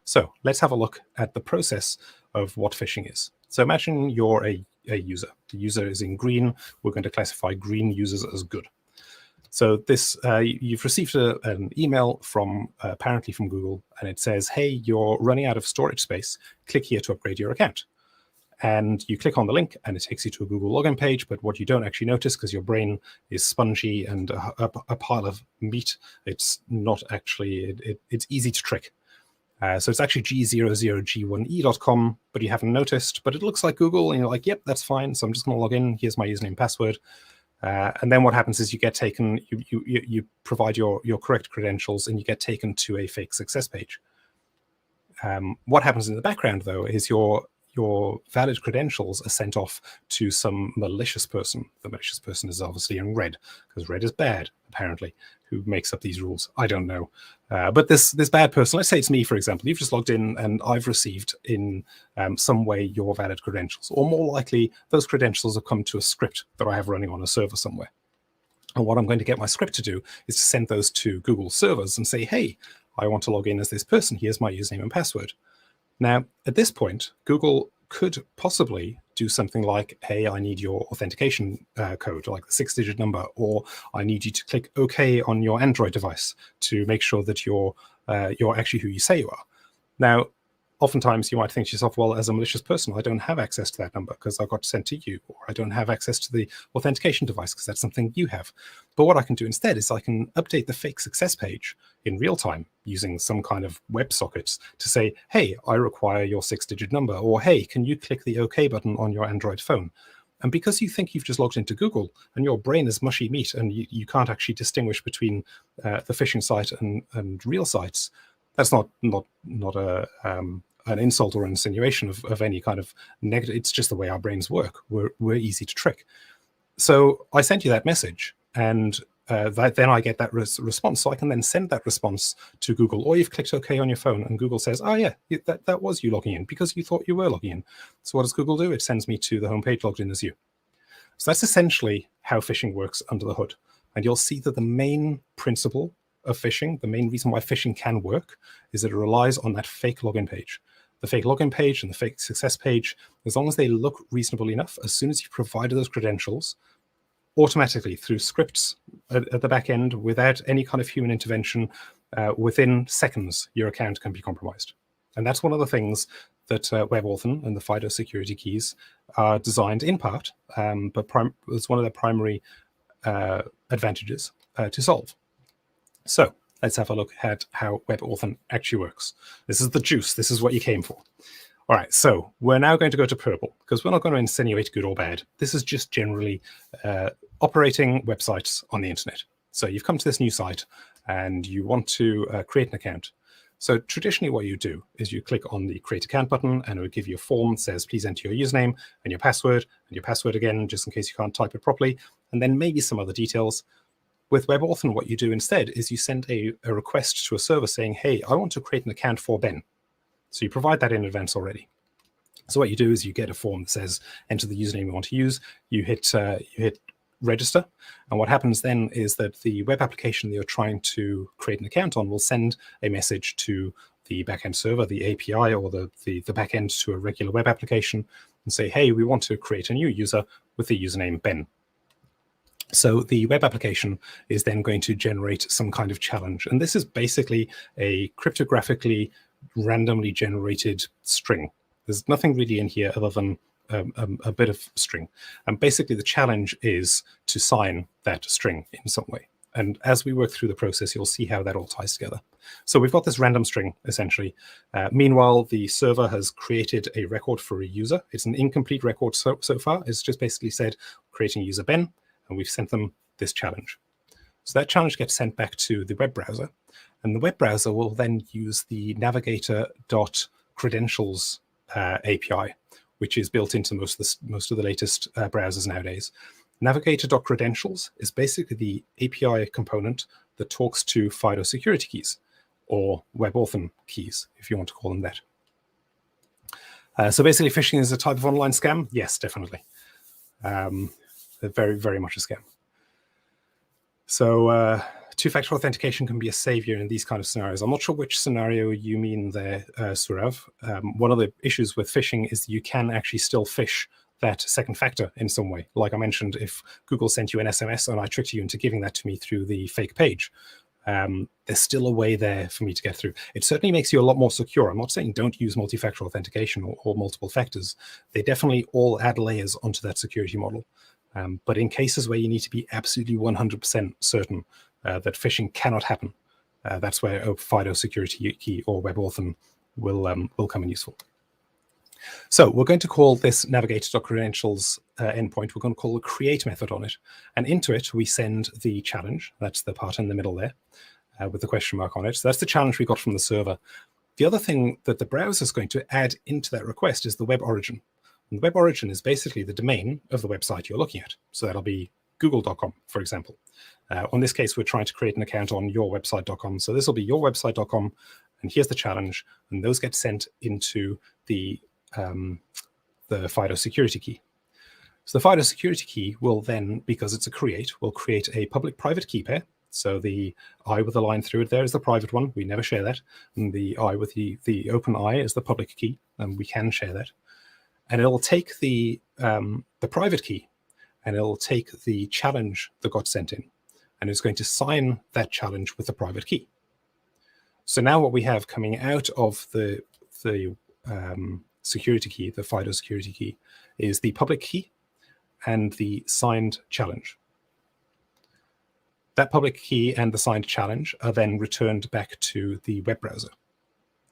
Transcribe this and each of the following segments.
So let's have a look at the process of what phishing is. So imagine you're a user. The user is in green. We're going to classify green users as good. So this you've received an email from apparently from Google, and it says, hey, you're running out of storage space. Click here to upgrade your account. And you click on the link and it takes you to a Google login page. But what you don't actually notice, because your brain is spongy and a pile of meat, it's not actually, it's easy to trick. So it's actually g00g1e.com, but you haven't noticed, but it looks like Google, and you're like, yep, that's fine. So I'm just going to log in. Here's my username and password. And then what happens is you get taken, you provide your correct credentials and you get taken to a fake success page. What happens in the background, though, is your valid credentials are sent off to some malicious person. The malicious person is obviously in red, because red is bad, apparently. Who makes up these rules? I don't know. But this bad person, let's say it's me, for example. You've just logged in and I've received in some way your valid credentials. Or more likely, those credentials have come to a script that I have running on a server somewhere. And what I'm going to get my script to do is to send those to Google servers and say, hey, I want to log in as this person. Here's my username and password. Now, at this point, Google could possibly do something like, hey, I need your authentication code, like the 6-digit number, or I need you to click OK on your Android device to make sure that you're actually who you say you are. Now, oftentimes you might think to yourself, well, as a malicious person, I don't have access to that number because I got sent to you, or I don't have access to the authentication device because that's something you have. But what I can do instead is I can update the fake success page in real time using some kind of WebSockets to say, hey, I require your 6-digit number, or hey, can you click the OK button on your Android phone? And because you think you've just logged into Google and your brain is mushy meat and you can't actually distinguish between the phishing site and real sites, that's not an insult or insinuation of any kind of negative. It's just the way our brains work. We're easy to trick. So I sent you that message, and then I get that response. So I can then send that response to Google, or you've clicked OK on your phone, and Google says, oh yeah, that was you logging in because you thought you were logging in. So what does Google do? It sends me to the homepage logged in as you. So that's essentially how phishing works under the hood. And you'll see that the main principle of phishing, the main reason why phishing can work, is that it relies on that fake login page. The fake login page and the fake success page, as long as they look reasonable enough, as soon as you provide those credentials, automatically through scripts at the back end, without any kind of human intervention, within seconds, your account can be compromised. And that's one of the things that WebAuthn and the FIDO security keys are designed in part, but it's one of their primary advantages to solve. So let's have a look at how WebAuthn actually works. This is the juice. This is what you came for. All right, so we're now going to go to purple because we're not going to insinuate good or bad. This is just generally operating websites on the internet. So you've come to this new site and you want to create an account. So traditionally what you do is you click on the create account button and it will give you a form that says, please enter your username and your password again, just in case you can't type it properly, and then maybe some other details. With WebAuthn, what you do instead is you send a request to a server saying, hey, I want to create an account for Ben. So you provide that in advance already. So what you do is you get a form that says, enter the username you want to use. You hit register. And what happens then is that the web application that you're trying to create an account on will send a message to the backend server, the API, or the backend to a regular web application and say, hey, we want to create a new user with the username Ben. So the web application is then going to generate some kind of challenge. And this is basically a cryptographically randomly generated string. There's nothing really in here other than a bit of string. And basically the challenge is to sign that string in some way. And as we work through the process, you'll see how that all ties together. So we've got this random string, essentially. Meanwhile, the server has created a record for a user. It's an incomplete record so far. It's just basically said, creating user Ben, and we've sent them this challenge. So that challenge gets sent back to the web browser, and the web browser will then use the navigator.credentials API, which is built into most of the latest browsers nowadays. Navigator.credentials is basically the API component that talks to FIDO security keys, or WebAuthn keys, if you want to call them that. So basically, phishing is a type of online scam? Yes, definitely. Very, very much a scam. So two-factor authentication can be a savior in these kind of scenarios. I'm not sure which scenario you mean there, Surav. One of the issues with phishing is you can actually still phish that second factor in some way. Like I mentioned, if Google sent you an SMS and I tricked you into giving that to me through the fake page, there's still a way there for me to get through. It certainly makes you a lot more secure. I'm not saying don't use multi-factor authentication or multiple factors. They definitely all add layers onto that security model. But in cases where you need to be absolutely 100% certain that phishing cannot happen, that's where a FIDO security key or WebAuthn will come in useful. So we're going to call this navigator.credentials endpoint, we're going to call the create method on it. And into it, we send the challenge. That's the part in the middle there with the question mark on it. So that's the challenge we got from the server. The other thing that the browser is going to add into that request is the web origin. And the web origin is basically the domain of the website you're looking at. So that'll be google.com, for example. On this case, we're trying to create an account on yourwebsite.com. So this will be yourwebsite.com. And here's the challenge. And those get sent into the FIDO security key. So the FIDO security key will then, because it's a create, will create a public-private key pair. So the I with the line through it there is the private one. We never share that. And the I with the open I is the public key, and we can share that. And it'll take the private key, and it'll take the challenge that got sent in, and it's going to sign that challenge with the private key. So now what we have coming out of the security key, the FIDO security key, is the public key and the signed challenge. That public key and the signed challenge are then returned back to the web browser.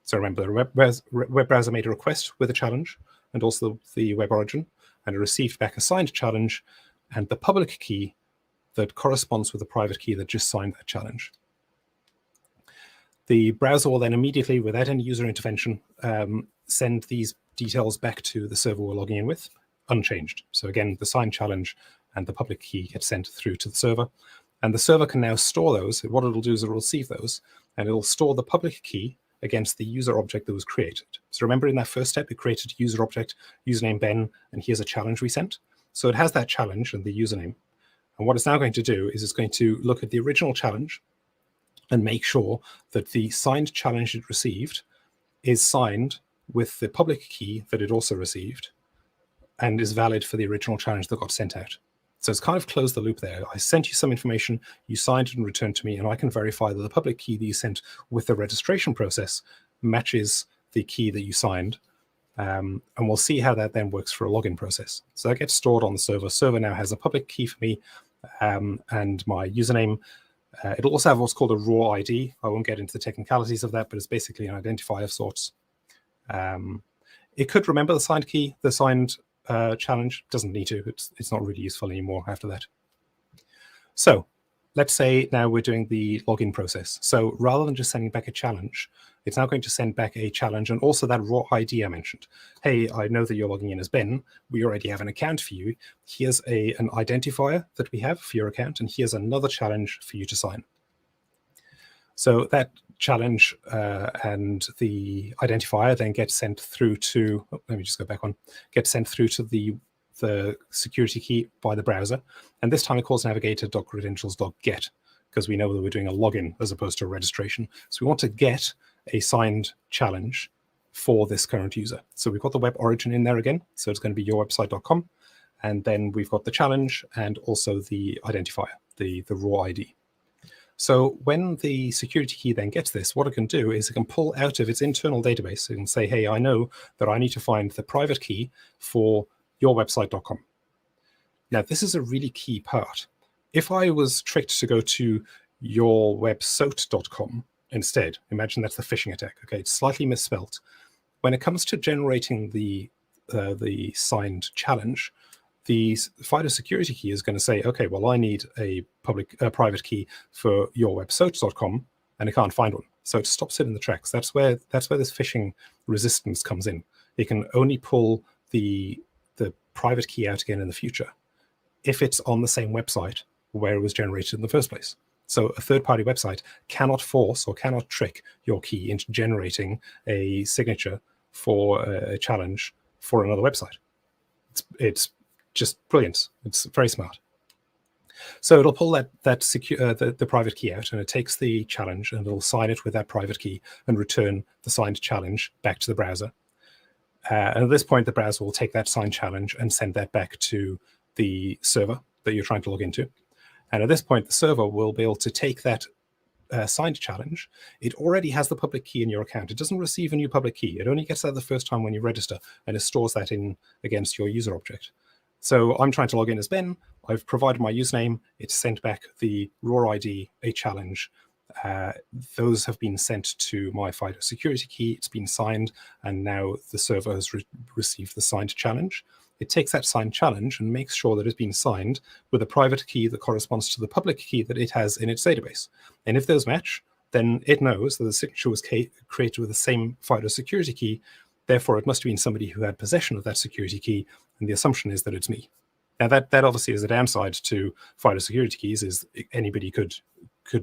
So remember, the web browser made a request with a challenge and also the web origin, and it received back a signed challenge and the public key that corresponds with the private key that just signed that challenge. The browser will then immediately, without any user intervention, send these details back to the server we're logging in with, unchanged. So again, the signed challenge and the public key get sent through to the server. And the server can now store those. What it'll do is it'll receive those, and it'll store the public key against the user object that was created. So remember in that first step, it created a user object, username Ben, and here's a challenge we sent. So it has that challenge and the username. And what it's now going to do is it's going to look at the original challenge and make sure that the signed challenge it received is signed with the public key that it also received and is valid for the original challenge that got sent out. So it's kind of closed the loop there. I sent you some information, you signed it and returned to me, and I can verify that the public key that you sent with the registration process matches the key that you signed. And we'll see how that then works for a login process. So that gets stored on the server. Server now has a public key for me and my username. It'll also have what's called a raw ID. I won't get into the technicalities of that, but it's basically an identifier of sorts. It could remember the signed key, the signed challenge. Doesn't need to. It's not really useful anymore after that. So let's say now we're doing the login process. So rather than just sending back a challenge, it's now going to send back a challenge and also that raw ID I mentioned. Hey, I know that you're logging in as Ben. We already have an account for you. Here's an identifier that we have for your account, and here's another challenge for you to sign. So that challenge and the identifier then gets sent through to, let me just go back one, gets sent through to the security key by the browser. And this time it calls navigator.credentials.get because we know that we're doing a login as opposed to a registration. So we want to get a signed challenge for this current user. So we've got the web origin in there again. So it's going to be yourwebsite.com. And then we've got the challenge and also the identifier, the raw ID. So when the security key then gets this, what it can do is it can pull out of its internal database and say, hey, I know that I need to find the private key for yourwebsite.com. Now, this is a really key part. If I was tricked to go to yourwebsite.com instead, imagine that's the phishing attack. Okay, it's slightly misspelt. When it comes to generating the signed challenge, the FIDO security key is going to say, okay, well, I need a private key for yourwebsite.com, and it can't find one. So it stops it in the tracks. That's where this phishing resistance comes in. It can only pull the private key out again in the future if it's on the same website where it was generated in the first place. So a third-party website cannot force or cannot trick your key into generating a signature for a challenge for another website. It's just brilliant. It's very smart. So it'll pull the private key out, and it takes the challenge and it'll sign it with that private key and return the signed challenge back to the browser. And at this point, the browser will take that signed challenge and send that back to the server that you're trying to log into. And at this point, the server will be able to take that signed challenge. It already has the public key in your account. It doesn't receive a new public key. It only gets that the first time when you register, and it stores that in against your user object. So I'm trying to log in as Ben. I've provided my username. It's sent back the raw ID, a challenge. Those have been sent to my FIDO security key. It's been signed, and now the server has received the signed challenge. It takes that signed challenge and makes sure that it's been signed with a private key that corresponds to the public key that it has in its database. And if those match, then it knows that the signature was created with the same FIDO security key. Therefore, it must have been somebody who had possession of that security key, and the assumption is that it's me. Now, that obviously is a downside to FIDO security keys, is anybody could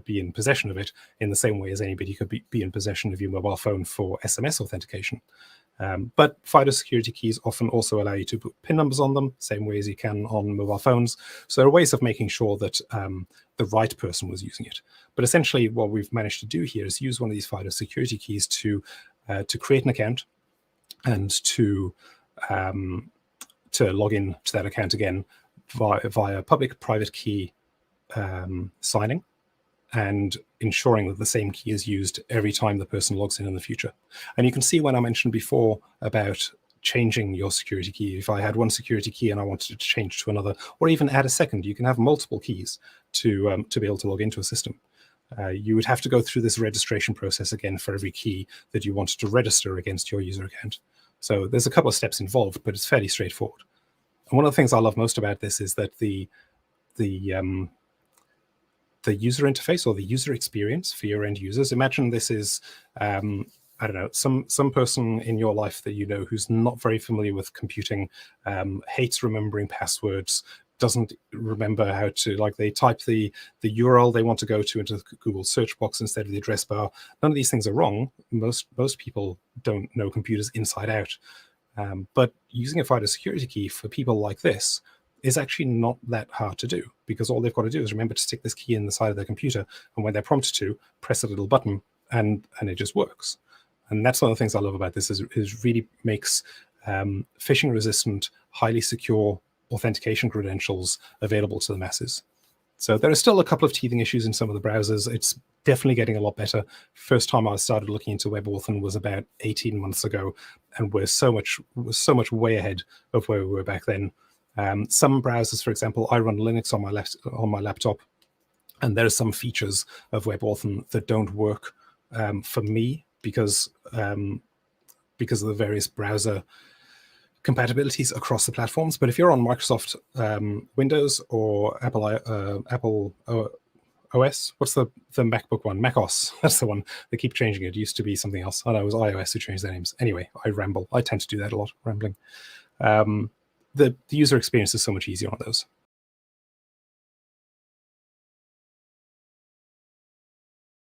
be in possession of it in the same way as anybody could be in possession of your mobile phone for SMS authentication. But FIDO security keys often also allow you to put PIN numbers on them, same way as you can on mobile phones. So there are ways of making sure that the right person was using it. But essentially, what we've managed to do here is use one of these FIDO security keys to create an account and to log in to that account again via public-private key signing, and ensuring that the same key is used every time the person logs in the future. And you can see when I mentioned before about changing your security key, if I had one security key and I wanted to change to another, or even add a second, you can have multiple keys to be able to log into a system. You would have to go through this registration process again for every key that you wanted to register against your user account. So there's a couple of steps involved, but it's fairly straightforward. And one of the things I love most about this is that the user interface or the user experience for your end users. Imagine this is, I don't know, some person in your life that you know who's not very familiar with computing, hates remembering passwords, doesn't remember how to, like, they type the URL they want to go to into the Google search box instead of the address bar. None of these things are wrong. Most people don't know computers inside out. But using a FIDO security key for people like this is actually not that hard to do, because all they've got to do is remember to stick this key in the side of their computer, and when they're prompted to, press a little button, and it just works. And that's one of the things I love about this, is it really makes phishing-resistant, highly secure authentication credentials available to the masses. So there are still a couple of teething issues in some of the browsers. It's definitely getting a lot better. First time I started looking into WebAuthn was about 18 months ago, and we're so much way ahead of where we were back then. Some browsers, for example, I run Linux on my laptop, and there are some features of WebAuthn that don't work for me because of the various browser compatibilities across the platforms. But if you're on Microsoft Windows or Apple OS, what's the MacBook one? macOS. That's the one. They keep changing it. It used to be something else. I know it was iOS who changed their names. Anyway, I ramble. I tend to do that a lot, rambling. The user experience is so much easier on those.